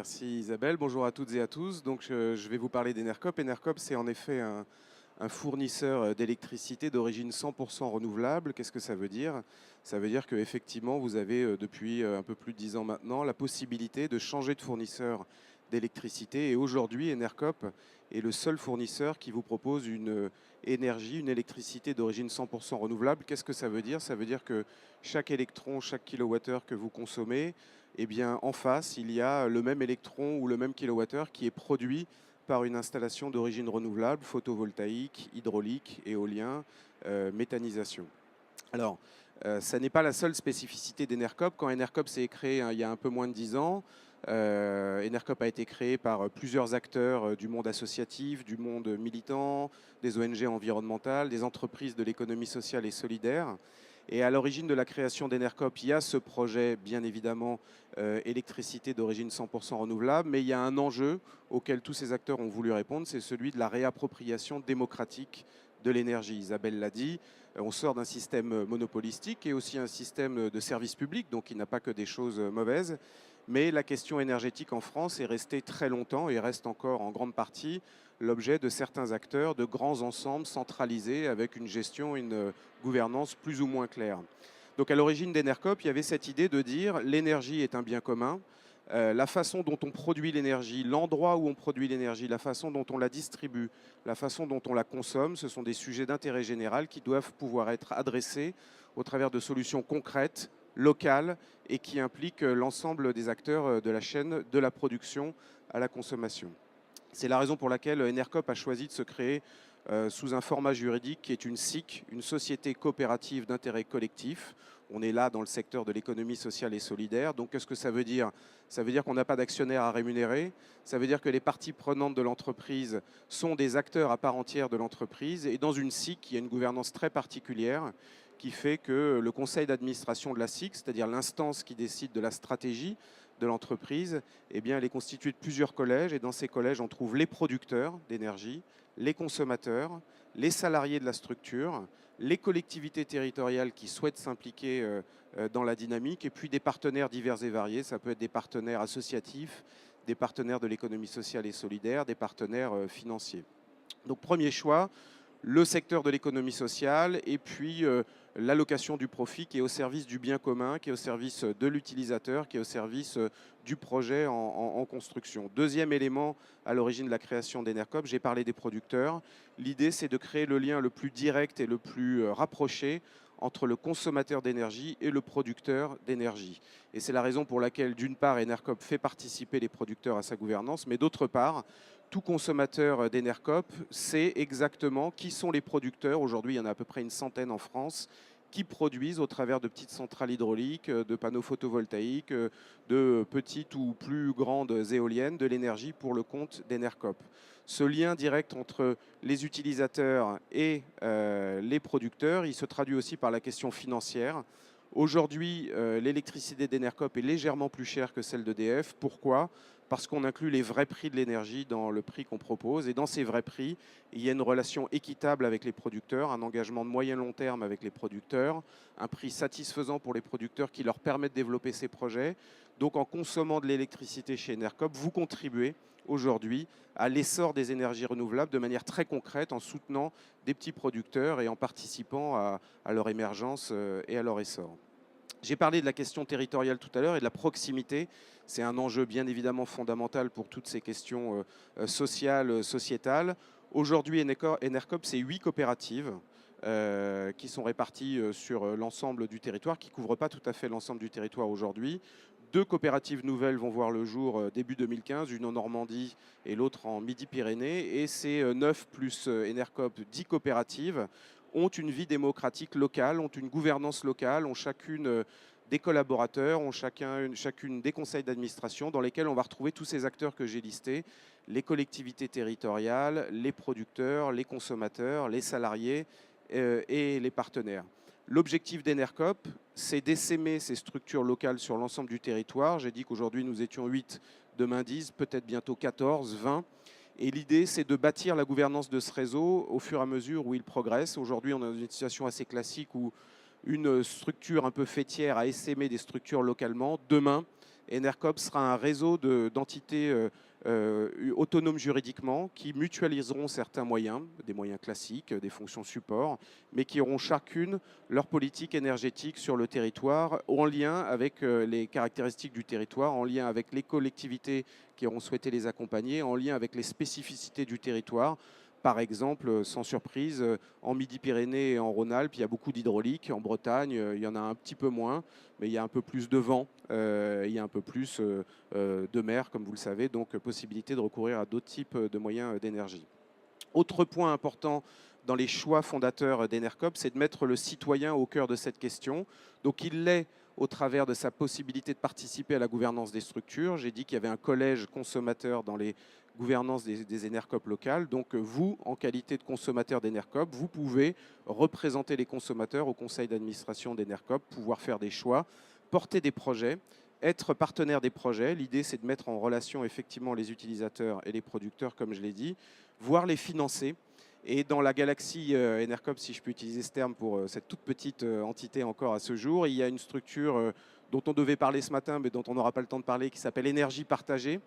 Merci Isabelle. Bonjour à toutes et à tous. Donc, je vais vous parler d'Enercop. Enercop, c'est en effet un fournisseur d'électricité d'origine 100% renouvelable. Qu'est-ce que ça veut dire? Ça veut dire qu'effectivement, vous avez depuis un peu plus de 10 ans maintenant la possibilité de changer de fournisseur d'électricité. Et aujourd'hui, Enercop est le seul fournisseur qui vous propose une énergie, une électricité d'origine 100% renouvelable. Qu'est-ce que ça veut dire? Ça veut dire que chaque électron, chaque kilowattheure que vous consommez, eh bien, en face, il y a le même électron ou le même kilowattheure qui est produit par une installation d'origine renouvelable, photovoltaïque, hydraulique, éolien, méthanisation. Alors, ça n'est pas la seule spécificité d'Enercop. Quand Enercop s'est créé il y a un peu moins de 10 ans, Enercop a été créé par plusieurs acteurs du monde associatif, du monde militant, des ONG environnementales, des entreprises de l'économie sociale et solidaire. Et à l'origine de la création d'Enercop, il y a ce projet, bien évidemment, électricité d'origine 100% renouvelable, mais il y a un enjeu auquel tous ces acteurs ont voulu répondre, c'est celui de la réappropriation démocratique de l'énergie. Isabelle l'a dit, on sort d'un système monopolistique et aussi un système de service public, donc il n'a pas que des choses mauvaises. Mais la question énergétique en France est restée très longtemps et reste encore en grande partie l'objet de certains acteurs, de grands ensembles centralisés avec une gestion, une gouvernance plus ou moins claire. Donc à l'origine d'Enercop, il y avait cette idée de dire l'énergie est un bien commun. La façon dont on produit l'énergie, l'endroit où on produit l'énergie, la façon dont on la distribue, la façon dont on la consomme, ce sont des sujets d'intérêt général qui doivent pouvoir être adressés au travers de solutions concrètes, locales et qui impliquent l'ensemble des acteurs de la chaîne de la production à la consommation. C'est la raison pour laquelle Enercop a choisi de se créer sous un format juridique qui est une SIC, une société coopérative d'intérêt collectif. On est là dans le secteur de l'économie sociale et solidaire. Donc, qu'est-ce que ça veut dire? Ça veut dire qu'on n'a pas d'actionnaire à rémunérer. Ça veut dire que les parties prenantes de l'entreprise sont des acteurs à part entière de l'entreprise. Et dans une SIC, il y a une gouvernance très particulière qui fait que le conseil d'administration de la SIC, c'est-à-dire l'instance qui décide de la stratégie de l'entreprise, eh bien, elle est constituée de plusieurs collèges. Et dans ces collèges, on trouve les producteurs d'énergie, les consommateurs, les salariés de la structure, les collectivités territoriales qui souhaitent s'impliquer dans la dynamique, et puis des partenaires divers et variés. Ça peut être des partenaires associatifs, des partenaires de l'économie sociale et solidaire, des partenaires financiers. Donc premier choix, le secteur de l'économie sociale et puis l'allocation du profit qui est au service du bien commun, qui est au service de l'utilisateur, qui est au service du projet en construction. Deuxième élément à l'origine de la création d'Enercop, j'ai parlé des producteurs. L'idée, c'est de créer le lien le plus direct et le plus rapproché entre le consommateur d'énergie et le producteur d'énergie. Et c'est la raison pour laquelle, d'une part, Enercop fait participer les producteurs à sa gouvernance, mais d'autre part, tout consommateur d'Enercop sait exactement qui sont les producteurs. Aujourd'hui, il y en a à peu près une centaine en France qui produisent au travers de petites centrales hydrauliques, de panneaux photovoltaïques, de petites ou plus grandes éoliennes, de l'énergie pour le compte d'Enercop. Ce lien direct entre les utilisateurs et les producteurs, il se traduit aussi par la question financière. Aujourd'hui, l'électricité d'Enercop est légèrement plus chère que celle d'EDF. Pourquoi? Parce qu'on inclut les vrais prix de l'énergie dans le prix qu'on propose. Et dans ces vrais prix, il y a une relation équitable avec les producteurs, un engagement de moyen-long terme avec les producteurs, un prix satisfaisant pour les producteurs qui leur permet de développer ces projets. Donc en consommant de l'électricité chez Enercop, vous contribuez aujourd'hui à l'essor des énergies renouvelables de manière très concrète en soutenant des petits producteurs et en participant à leur émergence et à leur essor. J'ai parlé de la question territoriale tout à l'heure et de la proximité. C'est un enjeu bien évidemment fondamental pour toutes ces questions sociales, sociétales. Aujourd'hui, Enercop, c'est 8 coopératives qui sont réparties sur l'ensemble du territoire, qui ne couvrent pas tout à fait l'ensemble du territoire aujourd'hui. 2 coopératives nouvelles vont voir le jour début 2015, une en Normandie et l'autre en Midi-Pyrénées. Et ces 9 plus Enercop, 10 coopératives ont une vie démocratique locale, ont une gouvernance locale, ont chacune des collaborateurs, ont chacune des conseils d'administration dans lesquels on va retrouver tous ces acteurs que j'ai listés, les collectivités territoriales, les producteurs, les consommateurs, les salariés et les partenaires. L'objectif d'Enercop, c'est d'essaimer ces structures locales sur l'ensemble du territoire. J'ai dit qu'aujourd'hui nous étions 8, demain 10, peut-être bientôt 14, 20. Et l'idée, c'est de bâtir la gouvernance de ce réseau au fur et à mesure où il progresse. Aujourd'hui, on est dans une situation assez classique où une structure un peu fêtière a essaimé des structures localement. Demain, Enercop sera un réseau d'entités autonomes juridiquement qui mutualiseront certains moyens, des moyens classiques, des fonctions support, mais qui auront chacune leur politique énergétique sur le territoire en lien avec les caractéristiques du territoire, en lien avec les collectivités qui auront souhaité les accompagner, en lien avec les spécificités du territoire. Par exemple, sans surprise, en Midi-Pyrénées et en Rhône-Alpes, il y a beaucoup d'hydraulique. En Bretagne, il y en a un petit peu moins, mais il y a un peu plus de vent, il y a un peu plus de mer, comme vous le savez, donc possibilité de recourir à d'autres types de moyens d'énergie. Autre point important dans les choix fondateurs d'Enercop, c'est de mettre le citoyen au cœur de cette question. Donc il l'est au travers de sa possibilité de participer à la gouvernance des structures. J'ai dit qu'il y avait un collège consommateur dans les gouvernances des Enercop locales. Donc vous, en qualité de consommateur d'Enercop, vous pouvez représenter les consommateurs au conseil d'administration d'Enercop, pouvoir faire des choix, porter des projets, être partenaire des projets. L'idée, c'est de mettre en relation effectivement les utilisateurs et les producteurs, comme je l'ai dit, voire les financer. Et dans la galaxie Enercop, si je peux utiliser ce terme pour cette toute petite entité encore à ce jour, il y a une structure dont on devait parler ce matin, mais dont on n'aura pas le temps de parler, qui s'appelle Énergie Partagée.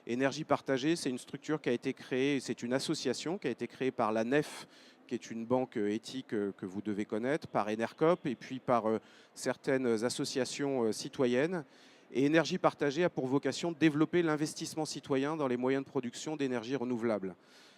Énergie Partagée, c'est une structure qui a été créée, c'est une association qui a été créée par la NEF, qui est une banque éthique que vous devez connaître, par Enercop et puis par certaines associations citoyennes. Et Énergie Partagée a pour vocation de développer l'investissement citoyen dans les moyens de production d'énergie renouvelable.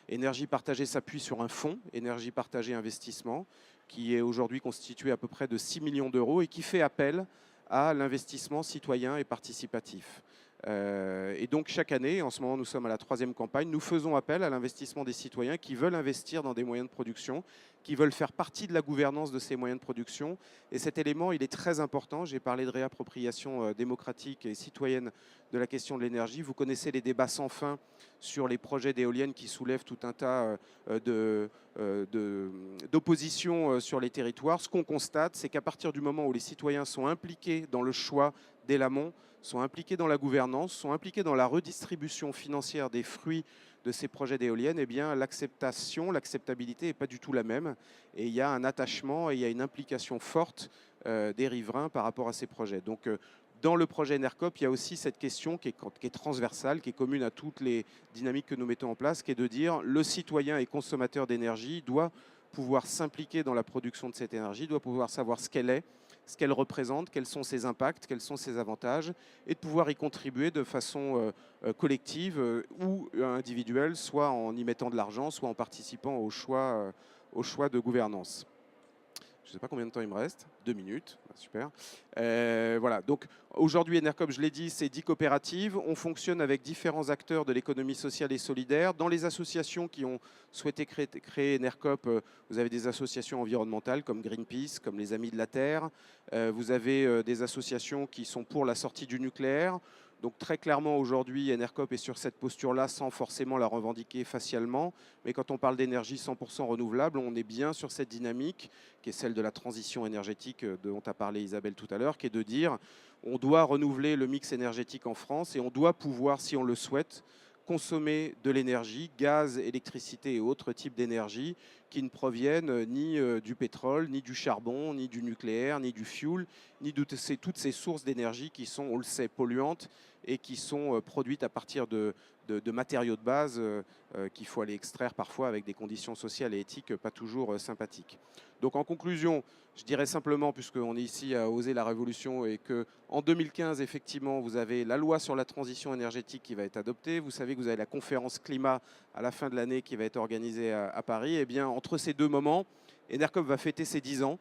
Énergie Partagée s'appuie sur un fonds, Énergie Partagée Investissement, qui est aujourd'hui constitué à peu près de 6 millions d'euros et qui fait appel à l'investissement citoyen et participatif. Et donc chaque année, en ce moment nous sommes à la 3e campagne, nous faisons appel à l'investissement des citoyens qui veulent investir dans des moyens de production, qui veulent faire partie de la gouvernance de ces moyens de production. Et cet élément, il est très important. J'ai parlé de réappropriation démocratique et citoyenne de la question de l'énergie. Vous connaissez les débats sans fin sur les projets d'éoliennes qui soulèvent tout un tas d'oppositions sur les territoires. Ce qu'on constate, c'est qu'à partir du moment où les citoyens sont impliqués dans le choix dès l'amont, sont impliqués dans la gouvernance, sont impliqués dans la redistribution financière des fruits de ces projets d'éoliennes, eh bien l'acceptation, l'acceptabilité n'est pas du tout la même. Et il y a un attachement et il y a une implication forte des riverains par rapport à ces projets. Donc dans le projet Enercop, il y a aussi cette question qui est transversale, qui est commune à toutes les dynamiques que nous mettons en place, qui est de dire le citoyen et consommateur d'énergie doit pouvoir s'impliquer dans la production de cette énergie, doit pouvoir savoir ce qu'elle est, ce qu'elle représente, quels sont ses impacts, quels sont ses avantages, et de pouvoir y contribuer de façon collective ou individuelle, soit en y mettant de l'argent, soit en participant au choix de gouvernance. Je ne sais pas combien de temps il me reste. 2 minutes, super. Voilà, donc aujourd'hui Enercop, je l'ai dit, c'est 10 coopératives. On fonctionne avec différents acteurs de l'économie sociale et solidaire. Dans les associations qui ont souhaité créer Enercop, vous avez des associations environnementales comme Greenpeace, comme les Amis de la Terre. Vous avez des associations qui sont pour la sortie du nucléaire. Donc très clairement aujourd'hui, Enercop est sur cette posture-là sans forcément la revendiquer facialement. Mais quand on parle d'énergie 100% renouvelable, on est bien sur cette dynamique qui est celle de la transition énergétique dont a parlé Isabelle tout à l'heure, qui est de dire on doit renouveler le mix énergétique en France et on doit pouvoir, si on le souhaite, consommer de l'énergie, gaz, électricité et autres types d'énergie qui ne proviennent ni du pétrole, ni du charbon, ni du nucléaire, ni du fioul, ni de toutes ces sources d'énergie qui sont, on le sait, polluantes et qui sont produites à partir de matériaux de base qu'il faut aller extraire parfois avec des conditions sociales et éthiques pas toujours sympathiques. Donc en conclusion, je dirais simplement, puisqu'on est ici à oser la révolution et qu'en 2015, effectivement, vous avez la loi sur la transition énergétique qui va être adoptée. Vous savez que vous avez la conférence climat à la fin de l'année qui va être organisée à Paris. Et bien, entre ces deux moments, Enercop va fêter ses 10 ans.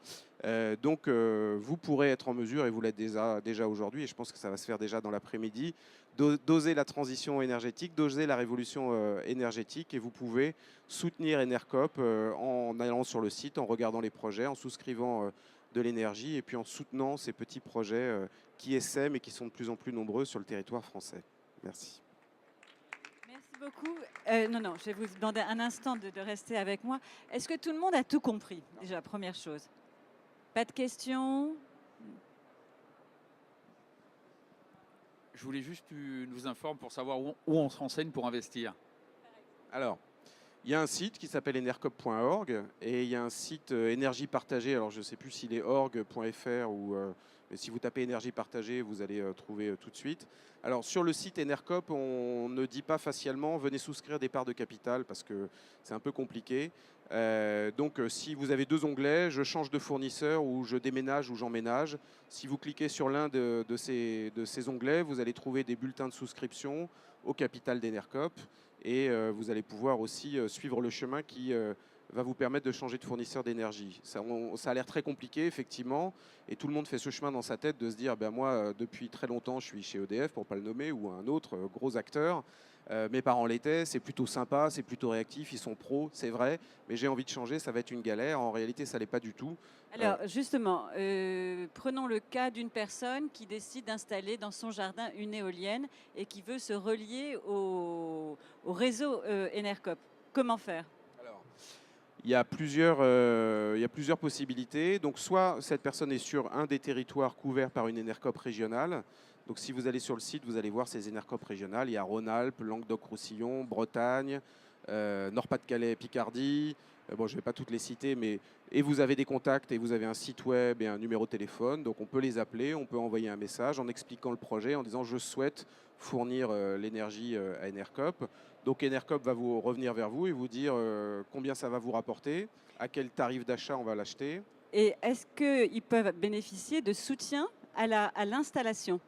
Donc, vous pourrez être en mesure, et vous l'êtes déjà aujourd'hui, et je pense que ça va se faire déjà dans l'après-midi, d'oser la transition énergétique, d'oser la révolution énergétique. Et vous pouvez soutenir Enercop en allant sur le site, en regardant les projets, en souscrivant de l'énergie et puis en soutenant ces petits projets qui essaiment et qui sont de plus en plus nombreux sur le territoire français. Merci. Merci beaucoup. Non, je vais vous demander un instant de rester avec moi. Est-ce que tout le monde a tout compris, déjà, première chose? Pas de questions? Je voulais juste que tu nous informes pour savoir où on se renseigne pour investir. Alors, Il y a un site qui s'appelle enercop.org et il y a un site énergie partagée. Alors je ne sais plus s'il est org.fr ou mais si vous tapez énergie partagée, vous allez trouver tout de suite. Alors sur le site Enercop, on ne dit pas facialement venez souscrire des parts de capital parce que c'est un peu compliqué. Donc si vous avez 2 onglets, je change de fournisseur ou je déménage ou j'emménage. Si vous cliquez sur l'un de ces onglets, vous allez trouver des bulletins de souscription au capital d'Enercop. Et vous allez pouvoir aussi suivre le chemin qui va vous permettre de changer de fournisseur d'énergie. Ça a l'air très compliqué, effectivement, et tout le monde fait ce chemin dans sa tête de se dire, ben moi, depuis très longtemps, je suis chez EDF, pour ne pas le nommer, ou un autre gros acteur. Mes parents l'étaient, c'est plutôt sympa, c'est plutôt réactif, ils sont pros, c'est vrai, mais j'ai envie de changer, ça va être une galère. En réalité, ça ne l'est pas du tout. Alors justement, prenons le cas d'une personne qui décide d'installer dans son jardin une éolienne et qui veut se relier au réseau Enercop. Comment faire? Alors, il y a plusieurs possibilités. Donc, soit cette personne est sur un des territoires couverts par une Enercop régionale. Donc, si vous allez sur le site, vous allez voir ces Enercop régionales. Il y a Rhône-Alpes, Languedoc-Roussillon, Bretagne, Nord-Pas-de-Calais, Picardie. Bon, je ne vais pas toutes les citer, mais et vous avez des contacts et vous avez un site web et un numéro de téléphone. Donc, on peut les appeler, on peut envoyer un message en expliquant le projet, en disant je souhaite fournir l'énergie à Enercop. Donc Enercop va vous revenir vers vous et vous dire combien ça va vous rapporter, à quel tarif d'achat on va l'acheter. Et est-ce qu'ils peuvent bénéficier de soutien à l'installation?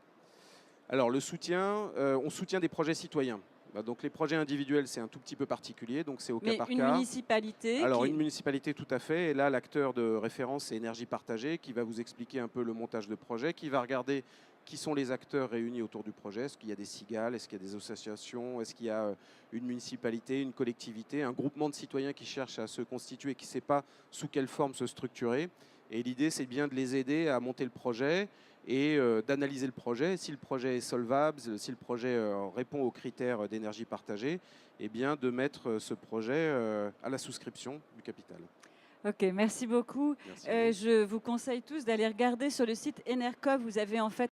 Alors le soutien, on soutient des projets citoyens. Donc les projets individuels, c'est un tout petit peu particulier, donc c'est au cas Mais par une cas. municipalité Alors une municipalité, tout à fait. Et là, l'acteur de référence, c'est Énergie Partagée, qui va vous expliquer un peu le montage de projet, qui va regarder qui sont les acteurs réunis autour du projet. Est-ce qu'il y a des cigales? Est-ce qu'il y a des associations? Est-ce qu'il y a une municipalité, une collectivité, un groupement de citoyens qui cherchent à se constituer et qui ne sait pas sous quelle forme se structurer? Et l'idée, c'est bien de les aider à monter le projet et d'analyser le projet. Si le projet est solvable, si le projet répond aux critères d'énergie partagée, eh bien de mettre ce projet à la souscription du capital. Ok, merci beaucoup. Merci à vous. Je vous conseille tous d'aller regarder sur le site Enercop. Vous avez en fait